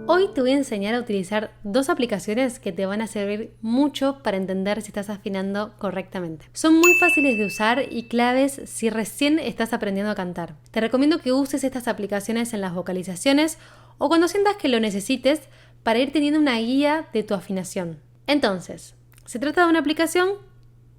Hoy te voy a enseñar a utilizar dos aplicaciones que te van a servir mucho para entender si estás afinando correctamente. Son muy fáciles de usar y claves si recién estás aprendiendo a cantar. Te recomiendo que uses estas aplicaciones en las vocalizaciones o cuando sientas que lo necesites para ir teniendo una guía de tu afinación. Entonces, se trata de una aplicación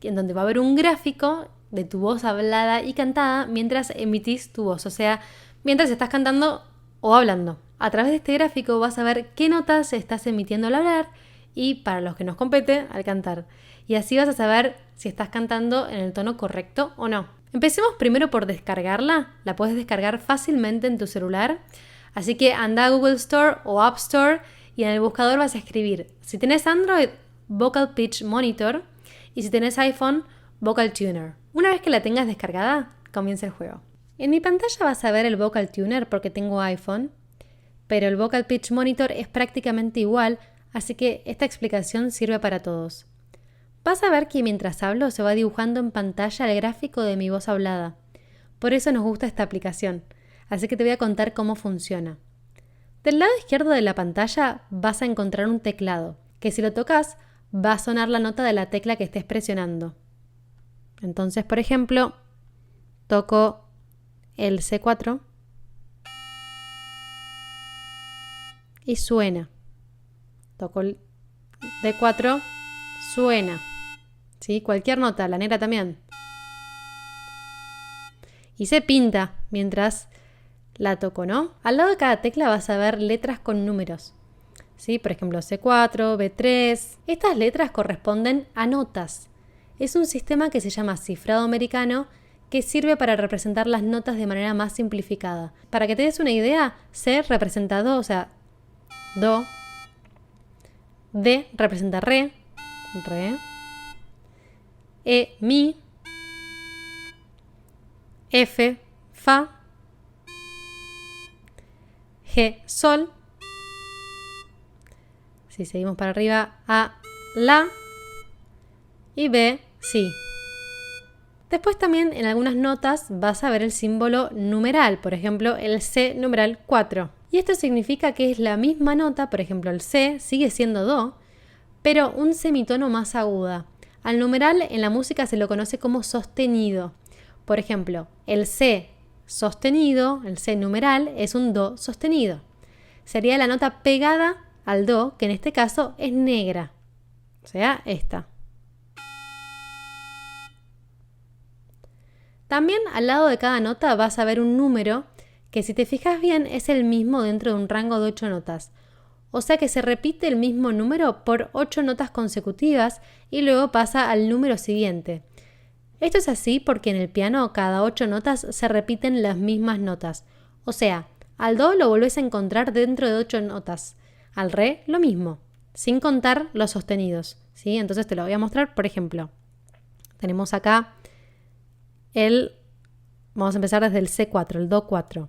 en donde va a haber un gráfico de tu voz hablada y cantada mientras emitís tu voz, o sea, mientras estás cantando o hablando. A través de este gráfico vas a ver qué notas estás emitiendo al hablar y, para los que nos compete, al cantar. Y así vas a saber si estás cantando en el tono correcto o no. Empecemos primero por descargarla. La puedes descargar fácilmente en tu celular. Así que anda a Google Store o App Store y en el buscador vas a escribir, si tenés Android, Vocal Pitch Monitor, y si tenés iPhone, Vocal Tuner. Una vez que la tengas descargada, comienza el juego. En mi pantalla vas a ver el Vocal Tuner porque tengo iPhone, pero el Vocal Pitch Monitor es prácticamente igual, así que esta explicación sirve para todos. Vas a ver que mientras hablo se va dibujando en pantalla el gráfico de mi voz hablada. Por eso nos gusta esta aplicación, así que te voy a contar cómo funciona. Del lado izquierdo de la pantalla vas a encontrar un teclado, que si lo tocas va a sonar la nota de la tecla que estés presionando. Entonces, por ejemplo, toco el C4 y suena. Toco el D4, suena. ¿Sí? Cualquier nota, la negra también. Y se pinta mientras la toco, ¿no? Al lado de cada tecla vas a ver letras con números. ¿Sí? Por ejemplo, C4, B3. Estas letras corresponden a notas. Es un sistema que se llama cifrado americano que sirve para representar las notas de manera más simplificada. Para que te des una idea, C representa Do, o sea, Do. D representa Re, Re. E, Mi. F, Fa. G, Sol. Si seguimos para arriba, A, La. Y B, Si. Después también en algunas notas vas a ver el símbolo numeral, por ejemplo el C numeral 4. Y esto significa que es la misma nota, por ejemplo el C sigue siendo Do, pero un semitono más aguda. Al numeral en la música se lo conoce como sostenido. Por ejemplo, el C sostenido, el C numeral, es un Do sostenido. Sería la nota pegada al Do, que en este caso es negra, o sea, esta. También al lado de cada nota vas a ver un número que, si te fijas bien, es el mismo dentro de un rango de 8 notas. O sea que se repite el mismo número por 8 notas consecutivas y luego pasa al número siguiente. Esto es así porque en el piano cada 8 notas se repiten las mismas notas. O sea, al Do lo volvés a encontrar dentro de 8 notas. Al Re lo mismo, sin contar los sostenidos. ¿Sí? Entonces te lo voy a mostrar, por ejemplo. Tenemos acá vamos a empezar desde el C4, el Do 4.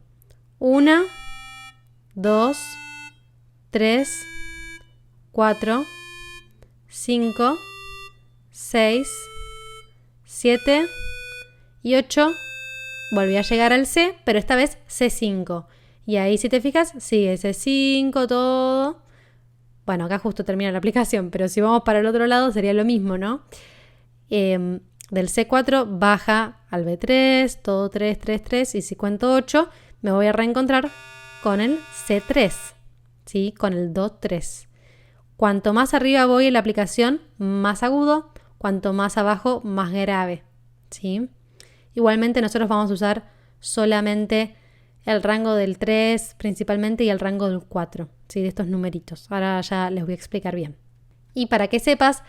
1, 2, 3, 4, 5, 6, 7 y 8. Volví a llegar al C, pero esta vez C5. Y ahí, si te fijas, sigue C5 todo. Bueno, acá justo termina la aplicación, pero si vamos para el otro lado sería lo mismo, ¿no? Del C4 baja al B3, todo 3, 3, 3, y si cuento 8, me voy a reencontrar con el C3, ¿sí? Con el Do 3. Cuanto más arriba voy en la aplicación, más agudo, cuanto más abajo, más grave, ¿sí? Igualmente nosotros vamos a usar solamente el rango del 3 principalmente y el rango del 4, ¿sí? De estos numeritos. Ahora ya les voy a explicar bien. Y para que sepas,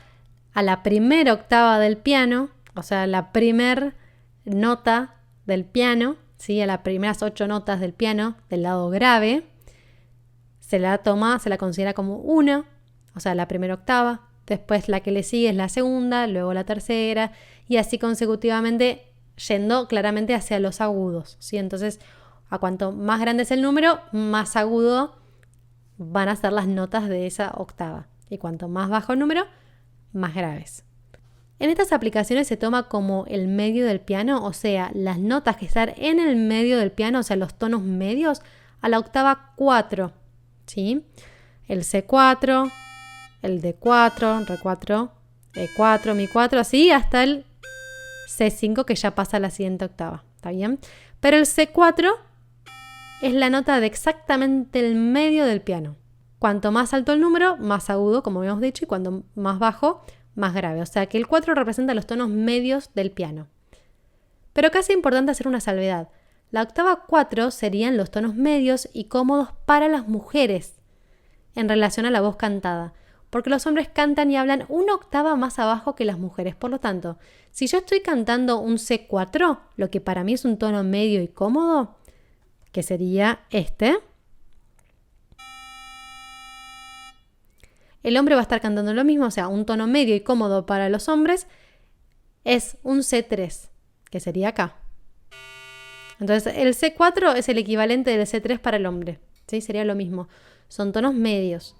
a la primera octava del piano, o sea, la primera nota del piano, ¿sí? A las primeras 8 notas del piano, del lado grave, se la considera como 1, o sea, la primera octava. Después la que le sigue es la segunda, luego la tercera, y así consecutivamente, yendo claramente hacia los agudos, ¿sí? Entonces, a cuanto más grande es el número, más agudo van a ser las notas de esa octava. Y cuanto más bajo el número, más graves. En estas aplicaciones se toma como el medio del piano, o sea, las notas que están en el medio del piano, o sea, los tonos medios, a la octava 4, ¿sí? el C4, el D4, Re4, E4, Mi4, así hasta el C5 que ya pasa a la siguiente octava. ¿Está bien? Pero el C4 es la nota de exactamente el medio del piano. Cuanto más alto el número, más agudo, como habíamos dicho, y cuanto más bajo, más grave. O sea que el 4 representa los tonos medios del piano. Pero acá es importante hacer una salvedad. La octava 4 serían los tonos medios y cómodos para las mujeres en relación a la voz cantada, porque los hombres cantan y hablan una octava más abajo que las mujeres. Por lo tanto, si yo estoy cantando un C4, lo que para mí es un tono medio y cómodo, que sería este, el hombre va a estar cantando lo mismo, o sea, un tono medio y cómodo para los hombres es un C3, que sería acá. Entonces, el C4 es el equivalente del C3 para el hombre, ¿sí? Sería lo mismo. Son tonos medios.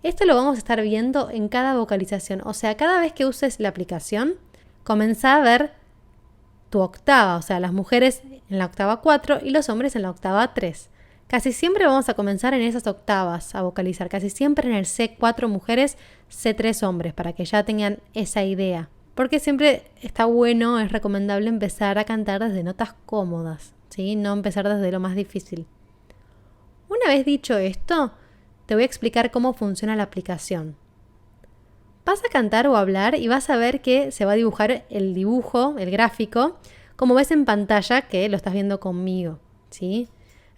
Esto lo vamos a estar viendo en cada vocalización. O sea, cada vez que uses la aplicación, comenzá a ver tu octava. O sea, las mujeres en la octava 4 y los hombres en la octava 3. Casi siempre vamos a comenzar en esas octavas a vocalizar. Casi siempre en el C4 mujeres, C3 hombres, para que ya tengan esa idea. Porque siempre está bueno, es recomendable empezar a cantar desde notas cómodas, ¿sí? No empezar desde lo más difícil. Una vez dicho esto, te voy a explicar cómo funciona la aplicación. Vas a cantar o hablar y vas a ver que se va a dibujar el dibujo, el gráfico, como ves en pantalla que lo estás viendo conmigo, ¿sí?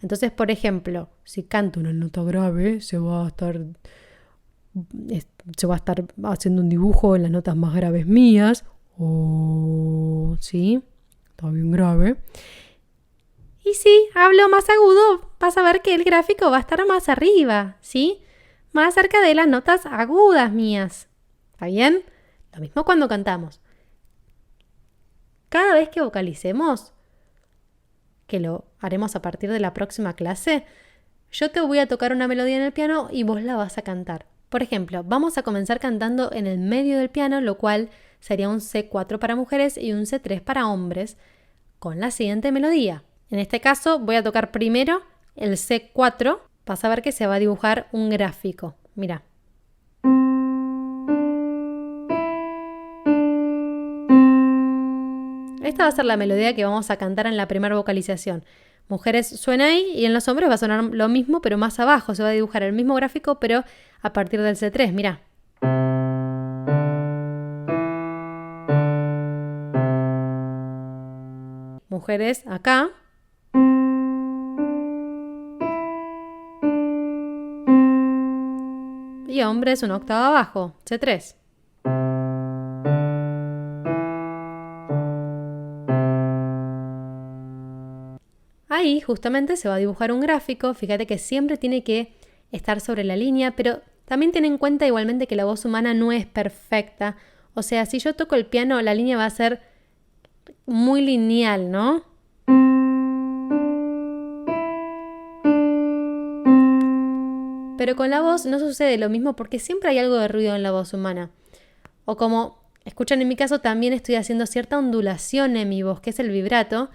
Entonces, por ejemplo, si canto una nota grave, se va a estar haciendo un dibujo en las notas más graves mías. ¿Sí? Está bien grave. Y si hablo más agudo, vas a ver que el gráfico va a estar más arriba, ¿sí? Más cerca de las notas agudas mías. ¿Está bien? Lo mismo cuando cantamos. Cada vez que vocalicemos, que lo haremos a partir de la próxima clase, yo te voy a tocar una melodía en el piano y vos la vas a cantar. Por ejemplo, vamos a comenzar cantando en el medio del piano, lo cual sería un C4 para mujeres y un C3 para hombres, con la siguiente melodía. En este caso voy a tocar primero el C4. Vas a ver que se va a dibujar un gráfico. Mira. Esta va a ser la melodía que vamos a cantar en la primera vocalización. Mujeres suena ahí y en los hombres va a sonar lo mismo, pero más abajo. Se va a dibujar el mismo gráfico, pero a partir del C3. Mira. Mujeres acá. Y hombres una octava abajo, C3. Ahí justamente se va a dibujar un gráfico. Fíjate que siempre tiene que estar sobre la línea, pero también ten en cuenta igualmente que la voz humana no es perfecta. O sea, si yo toco el piano, la línea va a ser muy lineal, ¿no? Pero con la voz no sucede lo mismo porque siempre hay algo de ruido en la voz humana. O como escuchan en mi caso, también estoy haciendo cierta ondulación en mi voz, que es el vibrato,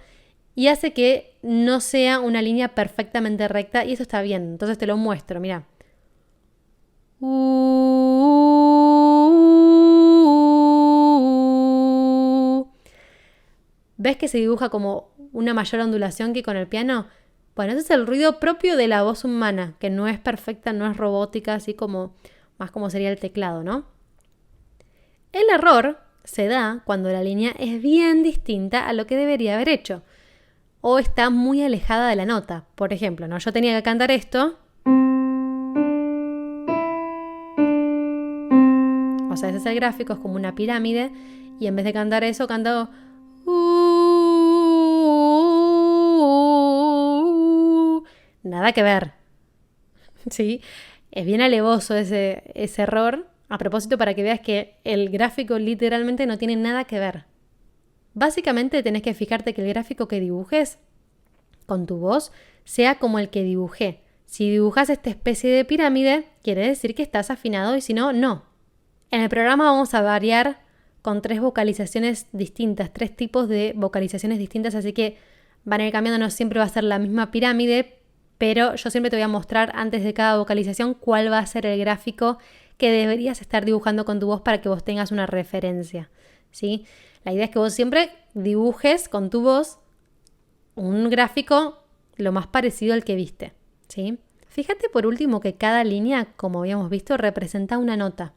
y hace que no sea una línea perfectamente recta, y eso está bien. Entonces te lo muestro, mira. ¿Ves que se dibuja como una mayor ondulación que con el piano? Bueno, ese es el ruido propio de la voz humana, que no es perfecta, no es robótica, así como más como sería el teclado, ¿no? El error se da cuando la línea es bien distinta a lo que debería haber hecho, o está muy alejada de la nota. Por ejemplo, ¿no? Yo tenía que cantar esto. O sea, ese es el gráfico, es como una pirámide, y en vez de cantar eso, canto... Nada que ver. ¿Sí? Es bien alevoso ese error. A propósito, para que veas que el gráfico literalmente no tiene nada que ver. Básicamente tenés que fijarte que el gráfico que dibujes con tu voz sea como el que dibujé. Si dibujas esta especie de pirámide, quiere decir que estás afinado y si no, no. En el programa vamos a variar con 3 vocalizaciones distintas, 3 tipos de vocalizaciones distintas, así que van a ir cambiando, no siempre va a ser la misma pirámide, pero yo siempre te voy a mostrar antes de cada vocalización cuál va a ser el gráfico que deberías estar dibujando con tu voz para que vos tengas una referencia, ¿sí? La idea es que vos siempre dibujes con tu voz un gráfico lo más parecido al que viste, ¿sí? Fíjate por último que cada línea, como habíamos visto, representa una nota.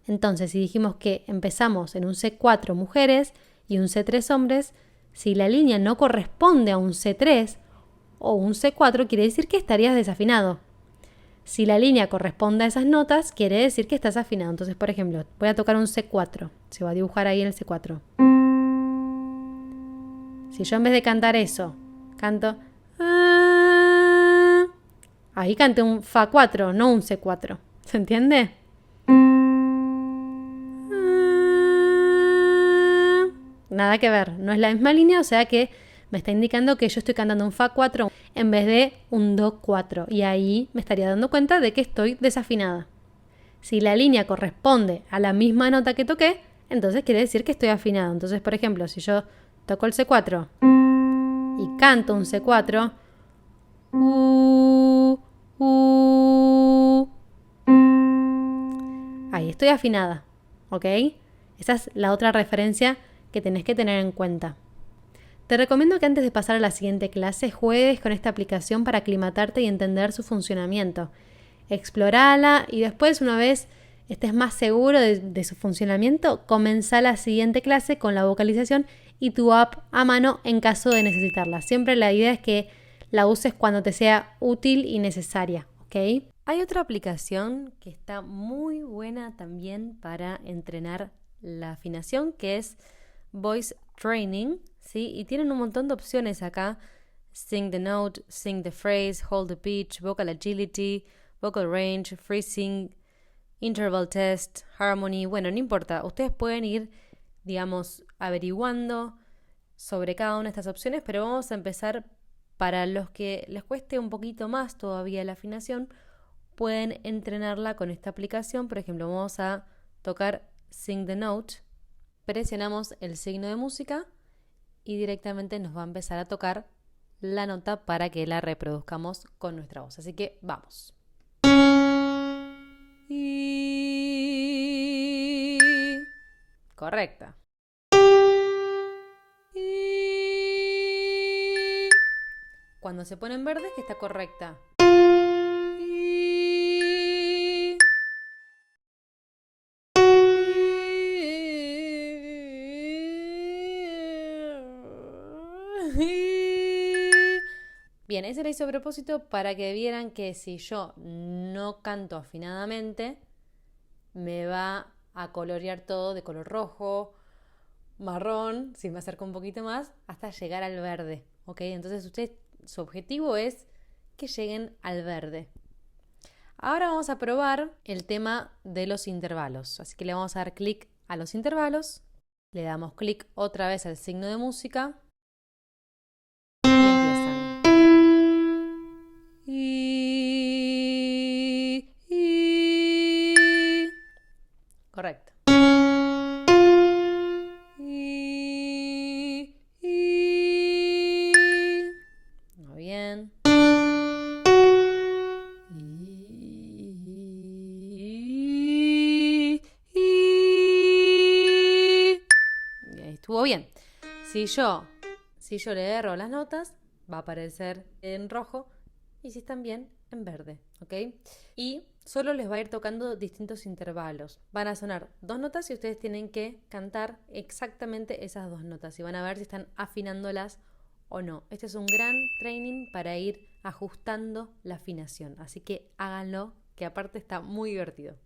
Entonces, si dijimos que empezamos en un C4 mujeres y un C3 hombres, si la línea no corresponde a un C3 o un C4, quiere decir que estarías desafinado. Si la línea corresponde a esas notas, quiere decir que estás afinado. Entonces, por ejemplo, voy a tocar un C4. Se va a dibujar ahí en el C4. Si yo en vez de cantar eso, canto... ahí canté un Fa4, no un C4. ¿Se entiende? Nada que ver, no es la misma línea, o sea que me está indicando que yo estoy cantando un Fa4 en vez de un Do4 y ahí me estaría dando cuenta de que estoy desafinada. Si la línea corresponde a la misma nota que toqué, entonces quiere decir que estoy afinado. Entonces, por ejemplo, si yo toco el C4 y canto un C4, ahí estoy afinada, ¿ok? Esa es la otra referencia que tenés que tener en cuenta. Te recomiendo que antes de pasar a la siguiente clase juegues con esta aplicación para aclimatarte y entender su funcionamiento. Explorala y después, una vez estés más seguro de su funcionamiento, comenzá la siguiente clase con la vocalización y tu app a mano en caso de necesitarla. Siempre la idea es que la uses cuando te sea útil y necesaria, ¿ok? Hay otra aplicación que está muy buena también para entrenar la afinación, que es Voice Training, ¿sí? Y tienen un montón de opciones acá. Sing the note, sing the phrase, hold the pitch, vocal agility, vocal range, freezing, interval test, harmony. Bueno, no importa. Ustedes pueden ir, digamos, averiguando sobre cada una de estas opciones, pero vamos a empezar para los que les cueste un poquito más todavía la afinación. Pueden entrenarla con esta aplicación. Por ejemplo, vamos a tocar Sing the Note. Presionamos el signo de música y directamente nos va a empezar a tocar la nota para que la reproduzcamos con nuestra voz. Así que vamos. Correcta. Cuando se pone en verde es que está correcta. Bien, ese lo hice a propósito para que vieran que si yo no canto afinadamente, me va a colorear todo de color rojo, marrón, si me acerco un poquito más, hasta llegar al verde, ¿ok? Entonces su objetivo es que lleguen al verde. Ahora vamos a probar el tema de los intervalos, así que le vamos a dar clic a los intervalos, le damos clic otra vez al signo de música y empiezan. Correcto. Muy bien. Estuvo bien. Si yo le erro las notas, va a aparecer en rojo y si están bien, en verde, ¿ok? Y solo les va a ir tocando distintos intervalos. Van a sonar 2 notas y ustedes tienen que cantar exactamente esas 2 notas y van a ver si están afinándolas o no. Este es un gran training para ir ajustando la afinación, así que háganlo, que aparte está muy divertido.